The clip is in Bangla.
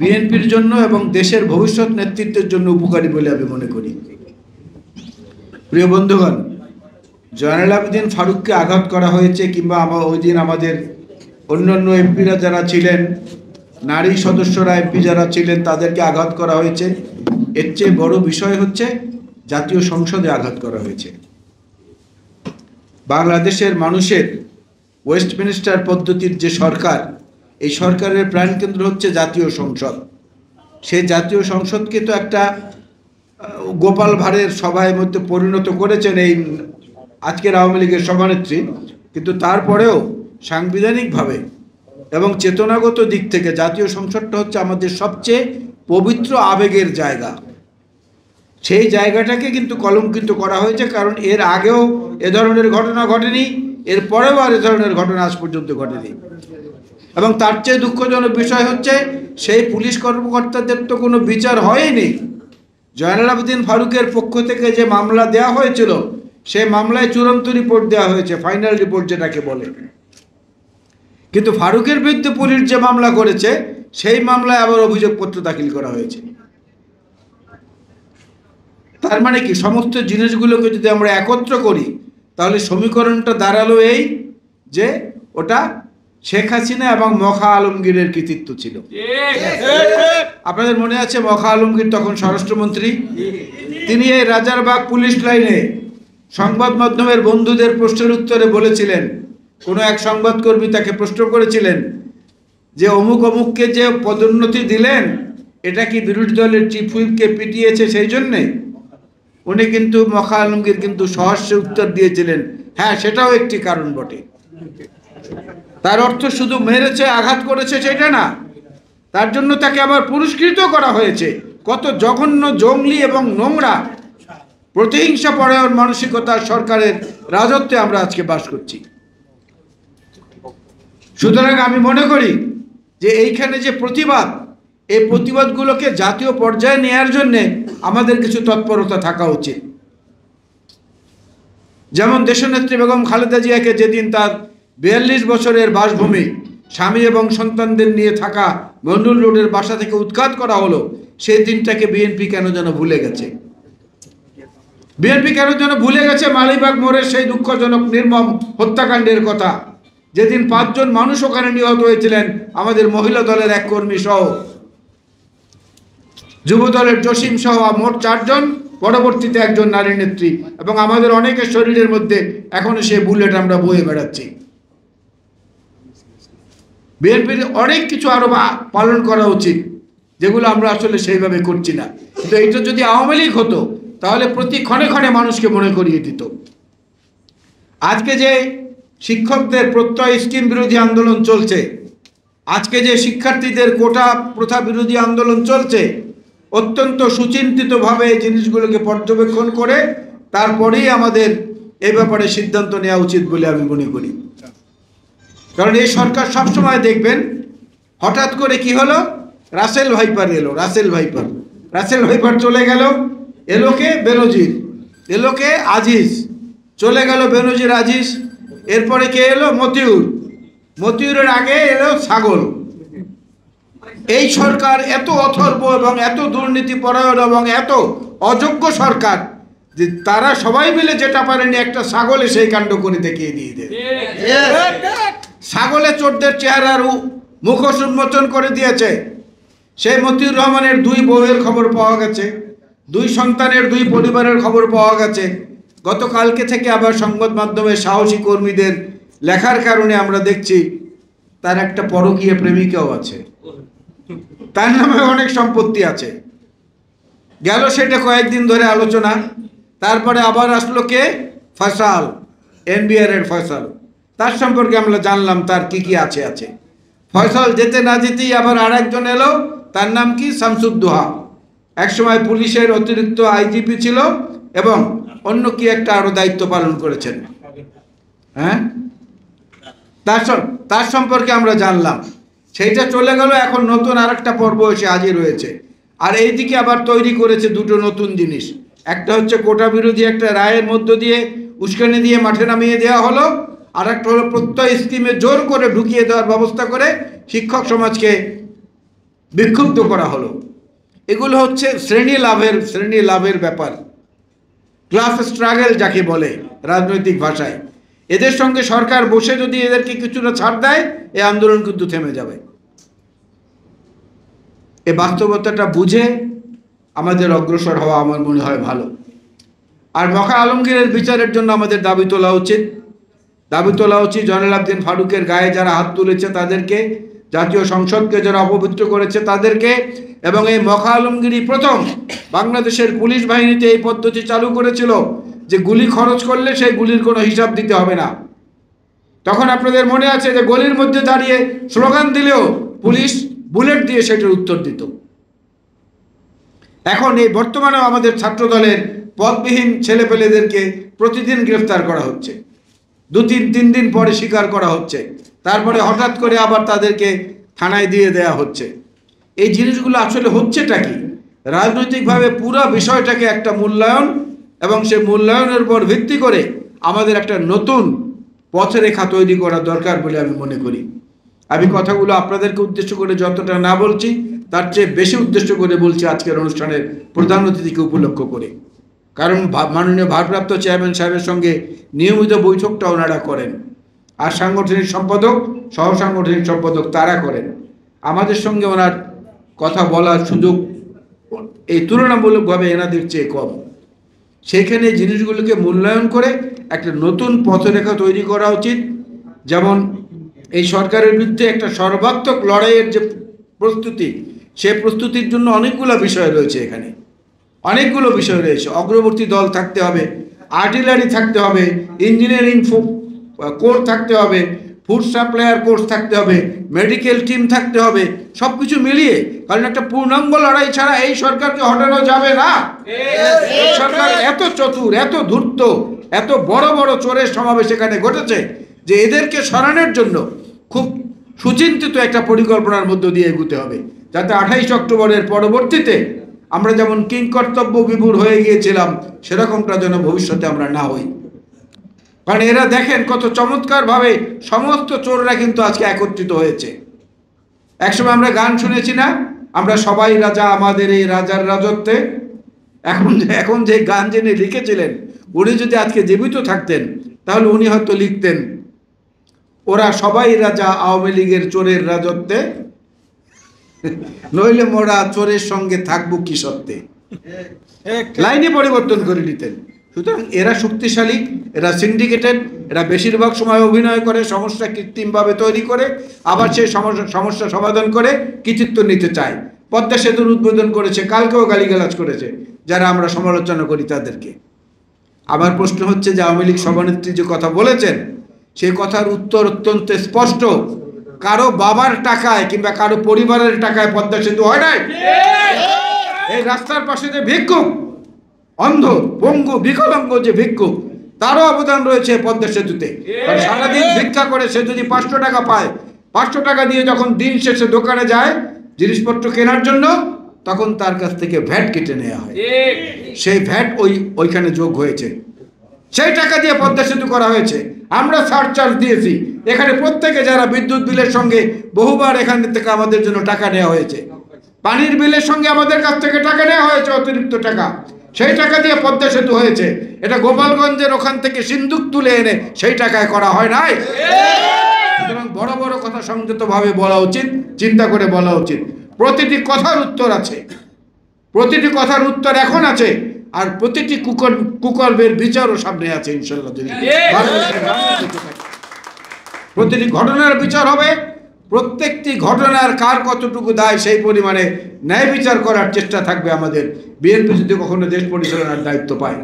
বিএনপির জন্য এবং দেশের ভবিষ্যৎ নেতৃত্বের জন্য উপকারী বলে আমি মনে করি। প্রিয় বন্ধুগণ, জয়নুল আবেদিন ফারুককে আঘাত করা হয়েছে কিংবা ওই দিন আমাদের অন্যান্য এমপিরা যারা ছিলেন, নারী সদস্যরা এমপি যারা ছিলেন তাদেরকে আঘাত করা হয়েছে। এর চেয়ে বড় বিষয় হচ্ছে জাতীয় সংসদে আঘাত করা হয়েছে। বাংলাদেশের মানুষের ওয়েস্টমিনিস্টার পদ্ধতির যে সরকার, এই সরকারের প্রাণকেন্দ্র হচ্ছে জাতীয় সংসদ। সেই জাতীয় সংসদকে তো একটা গোপাল ভাঁড়ের সভায় মধ্যে পরিণত করেছেন এই আজকের আওয়ামী লীগের সভানেত্রী, কিন্তু তারপরেও সাংবিধানিকভাবে এবং চেতনাগত দিক থেকে জাতীয় সংসদটা হচ্ছে আমাদের সবচেয়ে পবিত্র আবেগের জায়গা। সেই জায়গাটাকে কিন্তু কলঙ্কিত করা হয়েছে, কারণ এর আগেও এ ধরনের ঘটনা ঘটেনি, এর পরেও আর এ ধরনের ঘটনা আজ পর্যন্ত ঘটেনি। এবং তার চেয়ে দুঃখজনক বিষয় হচ্ছে সেই পুলিশ কর্মকর্তাদের তো কোনো বিচার হয়নি। জয়নুল আবেদিন ফারুকের পক্ষ থেকে যে মামলা দেওয়া হয়েছিল, সেই মামলায় চূড়ান্ত রিপোর্ট দেওয়া হয়েছে, ফাইনাল রিপোর্ট যেটাকে বলে। কিন্তু ফারুকের বিরুদ্ধে পুলিশ যে মামলা করেছে, সেই মামলায় আবার অভিযোগপত্র দাখিল করা হয়েছে। তার মানে কি, সমস্ত জিনিসগুলোকে যদি আমরা একত্র করি তাহলে সমীকরণটা দাঁড়ালো এই যে ওটা শেখ হাসিনা এবং মখা আলমগীরের কৃতিত্ব ছিল। আপনাদের মনে আছে মখা আলমগীর তখন স্বরাষ্ট্রমন্ত্রী। তিনি এই রাজারবাগ পুলিশ লাইনে সংবাদ মাধ্যমের বন্ধুদের প্রশ্নের উত্তরে বলেছিলেন, কোনো এক সংবাদকর্মী তাকে প্রশ্ন করেছিলেন যে অমুক অমুককে যে পদোন্নতি দিলেন, এটা কি বিরোধী দলের চিফ হুইপকে পিটিয়েছে সেই জন্যে? উনি কিন্তু মখা আলমগীর কিন্তু সহস্যে উত্তর দিয়েছিলেন, হ্যাঁ সেটাও একটি কারণ বটে। তার অর্থ শুধু মেরেছে, আঘাত করেছে সেটা না, তার জন্য তাকে আবার পুরস্কৃত করা হয়েছে। কত জঘন্য, জঙ্গলি এবং নোংরা প্রতিহিংসা পরায়ণ মানসিকতার সরকারের রাজত্বে আমরা আজকে বাস করছি। সুতরাং আমি মনে করি যে এইখানে যে প্রতিবাদ, এই প্রতিবাদগুলোকে জাতীয় পর্যায়ে নেওয়ার জন্যে আমাদের কিছু তৎপরতা থাকা উচিত। যেমন দেশনেত্রী বেগম খালেদা জিয়াকে যেদিন তার 42 বছরের বাসভূমি স্বামী এবং সন্তানদের নিয়ে থাকা মন্ডল রোডের বাসা থেকে উৎখাত করা হলো, সেই দিনটাকে বিএনপি কেন যেন ভুলে গেছে। বিএনপি কেন যেন ভুলে গেছে মালিবাগ মোড়ের সেই দুঃখজনক নির্মম হত্যাকাণ্ডের কথা, যেদিন 5 জন মানুষ ওখানে নিহত হয়েছিলেন, আমাদের মহিলা দলের এক কর্মী সহ, যুব দলের জসিম সহ মোট 4 জন, পরবর্তীতে একজন নারী নেত্রী, এবং আমাদের অনেকের শরীরের মধ্যে এখনো সেই বুলেট আমরা বয়ে বেড়াচ্ছি। বিএনপির অনেক কিছু আরো পালন করা উচিত, যেগুলো আমরা আসলে সেইভাবে করছি না। কিন্তু এইটা যদি আওয়ামী লীগ হতো তাহলে প্রতি ক্ষণে ক্ষণে মানুষকে মনে করিয়ে দিত। আজকে যে শিক্ষকদের প্রত্যয় স্কিম বিরোধী আন্দোলন চলছে, আজকে যে শিক্ষার্থীদের কোটা প্রথা বিরোধী আন্দোলন চলছে, অত্যন্ত সুচিন্তিতভাবে এই জিনিসগুলোকে পর্যবেক্ষণ করে তারপরেই আমাদের এই ব্যাপারে সিদ্ধান্ত নেওয়া উচিত বলে আমি মনে করি। কারণ এই সরকার সবসময় দেখবেন, হঠাৎ করে কি হলো, রাসেল ভাইপার এলো, রাসেল ভাইপার চলে গেল, এলো কে বেনজির, এলো কে আজিজ, চলে গেল বেনজির আজিজ, এরপরে কে এলো মতিউরের আগে এলো ছাগল। এই সরকার এত অথর্ব এবং এত দুর্নীতি পরায়ণ এবং এত অযোগ্য সরকার যে তারা সবাই মিলে যেটা পারেনি, একটা ছাগলে সেই কাণ্ড করে দেখিয়ে দিয়ে দেয়। ছাগলে চোরদের চেহারার মুখোশ উন্মোচন করে দিয়েছে। সেই মতিউর রহমানের 2 বউয়ের খবর পাওয়া গেছে, 2 সন্তানের 2 পরিবারের খবর পাওয়া গেছে। গতকালকে থেকে আবার সংবাদ মাধ্যমে সাহসী কর্মীদের লেখার কারণে আমরা দেখছি তার একটা পরকীয়া প্রেমিকাও আছে, তার নামে অনেক সম্পত্তি আছে। গেল সেটা কয়েকদিন ধরে আলোচনা, তারপরে আবার আসলো কে, ফয়সাল, এনবিআর এর ফয়সাল, তার সম্পর্কে আমরা জানলাম তার কি কি আছে। ফয়সাল যেতে না যেতেই আবার আরেকজন এলো, তার নাম কি, শামসুদ্দোহা, একসময় পুলিশের অতিরিক্ত আইজিপি ছিল এবং অন্য কি একটা আরো দায়িত্ব পালন করেছেন। হ্যাঁ, তার সম্পর্কে আমরা জানলাম, সেইটা চলে গেল। এখন নতুন আরেকটা পর্ব এসে হাজির হয়েছে। আর এইদিকে আবার তৈরি করেছে 2টো নতুন জিনিস, একটা হচ্ছে কোটা বিরোধী একটা রায়ের মধ্য দিয়ে উস্কানি দিয়ে মাঠে নামিয়ে দেওয়া হলো, আর একটা হলো প্রত্যয় স্কিমে জোর করে ঢুকিয়ে দেওয়ার ব্যবস্থা করে শিক্ষক সমাজকে বিক্ষুব্ধ করা হলো। এগুলো হচ্ছে শ্রেণী লাভের ব্যাপার, ক্লাস স্ট্রাগল যাকে বলে রাজনৈতিক ভাষায়। এদের সঙ্গে সরকার বসে যদি এদেরকে কিছুটা ছাড় দেয়, এই আন্দোলন কিন্তু থেমে যাবে। এই বাস্তবতাটা বুঝে আমাদের অগ্রসর হওয়া আমার মনে হয় ভালো। আর মখা আলমগীরের বিচারের জন্য আমাদের দাবি তোলা উচিত। জয়নুল আবদিন ফারুকের গায়ে যারা হাত তুলেছে তাদেরকে, জাতীয় সংসদকে যারা অপবিত্র করেছে তাদেরকে, এবং এই মখা আলমগীরই প্রথম বাংলাদেশের পুলিশ বাহিনীতে এই পদ্ধতি চালু করেছিল যে গুলি খরচ করলে সেই গুলির কোনো হিসাব দিতে হবে না। তখন আপনাদের মনে আছে যে গলির মধ্যে দাঁড়িয়ে স্লোগান দিলেও পুলিশ বুলেট দিয়ে সেটার উত্তর দিত। এখন এই বর্তমানেও আমাদের ছাত্র দলের পদবিহীন ছেলেপেলেদেরকে প্রতিদিন গ্রেফতার করা হচ্ছে, 2-3 দিন পরে স্বীকার করা হচ্ছে, তারপরে হঠাৎ করে আবার তাদেরকে থানায় দিয়ে দেয়া হচ্ছে। এই জিনিসগুলো আসলে হচ্ছেটা কি? রাজনৈতিকভাবে পুরো বিষয়টাকে একটা মূল্যায়ন, এবং সেই মূল্যায়নের উপর ভিত্তি করে আমাদের একটা নতুন পথরেখা তৈরি করা দরকার বলে আমি মনে করি। আমি কথাগুলো আপনাদেরকে উদ্দেশ্য করে যতটা না বলছি, তার চেয়ে বেশি উদ্দেশ্য করে বলছি আজকের অনুষ্ঠানের প্রধান অতিথিকে উপলক্ষ করে। কারণ মাননীয় ভারপ্রাপ্ত চেয়ারম্যান সাহেবের সঙ্গে নিয়মিত বৈঠকটা ওনারা করেন, আর সাংগঠনিক সম্পাদক, সহ সাংগঠনিক সম্পাদক তারা করেন। আমাদের সঙ্গে ওনার কথা বলার সুযোগ এই তুলনামূলকভাবে এনাদের চেয়ে কম। সেখানে জিনিসগুলোকে মূল্যায়ন করে একটা নতুন পথরেখা তৈরি করা উচিত। যেমন এই সরকারের বিরুদ্ধে একটা সর্বাত্মক লড়াইয়ের যে প্রস্তুতি, সে প্রস্তুতির জন্য অনেকগুলো বিষয় রয়েছে। এখানে অনেকগুলো বিষয় রয়েছে। অগ্রবর্তী দল থাকতে হবে, আর্টিলারি থাকতে হবে, ইঞ্জিনিয়ারিং কোর থাকতে হবে, ফুড সাপ্লায়ার কোর্স থাকতে হবে, মেডিকেল টিম থাকতে হবে, সব কিছু মিলিয়ে। কারণ একটা পূর্ণাঙ্গ লড়াই ছাড়া এই সরকারকে হটানো যাবে না। এই সরকার এত চতুর, এত ধূর্ত, এত বড় বড় চোরের সমাবেশ এখানে ঘটেছে যে এদেরকে সরানোর জন্য খুব সুচিন্তিত একটা পরিকল্পনার মধ্য দিয়ে এগুতে হবে, যাতে 28 অক্টোবরের পরবর্তীতে আমরা যেমন কিংকর্তব্য বিভোর হয়ে গিয়েছিলাম সেরকমটা যেন ভবিষ্যতে আমরা না হই। কারণ এরা দেখেন কত চমৎকারভাবে সমস্ত চোররা কিন্তু আজকে একত্রিত হয়েছে। একসময় আমরা গান শুনেছি না, আমরা সবাই রাজা আমাদের এই রাজার রাজত্বে। এখন যে গান যিনি লিখেছিলেন, উনি যদি আজকে জীবিত থাকতেন তাহলে উনি হয়তো লিখতেন, ওরা সবাই রাজা আওয়ামী লীগের চোরের রাজত্বে, নইলে মোরা চোরের সঙ্গে থাকবো কি সত্ত্বে। লাইনে পরিবর্তন করে নিতেন। সুতরাং এরা শক্তিশালী, এরা সিন্ডিকেটেড, এরা বেশিরভাগ সময় অভিনয় করে, সমস্যা কৃত্রিমভাবে তৈরি করে, আবার সেই সমস্যা সমাধান করে কৃতিত্ব নিতে চায়। পদ্মা সেতুর উদ্বোধন করেছে, কালকেও গালিগালাজ করেছে যারা আমরা সমালোচনা করি তাদেরকে। আমার প্রশ্ন হচ্ছে যে আওয়ামী লীগ সভানেত্রী যে কথা বলেছেন, সেই কথার উত্তর অত্যন্ত স্পষ্ট। কারো বাবার টাকায় কিংবা কারো পরিবারের টাকায় পদ্মা সেতু হয় নাই। এই রাস্তার পাশে যে ভিক্ষুক, অন্ধ, পঙ্গু, বিকলাঙ্গ যে ভিক্ষুক, তারও অবদান রয়েছে পদ্মা সেতুতে। সারাদিন ভিক্ষা করে সে যদি 500 টাকা পায়, 500 টাকা দিয়ে যখন দিন শেষে দোকানে যায় জিনিসপত্র কেনার জন্য, তখন তার কাছ থেকে ভ্যাট কেটে নেওয়া হয়। সেই ভ্যাট ওইখানে যোগ হয়েছে, সেই টাকা দিয়ে পদ্মা সেতু করা হয়েছে। আমরা সারচার্জ দিয়েছি এখানে, প্রত্যেকে যারা বিদ্যুৎ বিলের সঙ্গে বহুবার এখান থেকে আমাদের জন্য টাকা নেওয়া হয়েছে, পানির বিলের সঙ্গে আমাদের কাছ থেকে টাকা নেওয়া হয়েছে, অতিরিক্ত টাকা। সেই টাকা দিয়ে পদ্মা সেতু হয়েছে। এটা গোপালগঞ্জের ওখান থেকে সিন্দুক তুলে এনে সেই টাকায় করা হয় নাই। সুতরাং বড় বড় কথা সংযতভাবে বলা উচিত, চিন্তা করে বলা উচিত। প্রতিটি কথার উত্তর আছে, প্রতিটি কথার উত্তর এখন আছে, আর প্রতিটি কুকর্মের বিচারও সামনে আছে ইনশাল্লাহ। প্রতিটি ঘটনার বিচার হবে, প্রত্যেকটি ঘটনার কার কতটুকু দায় সেই পরিমাণে ন্যায় বিচার করার চেষ্টা থাকবে আমাদের, বিএনপি যদি কখনো দেশ পরিচালনার দায়িত্ব পায়।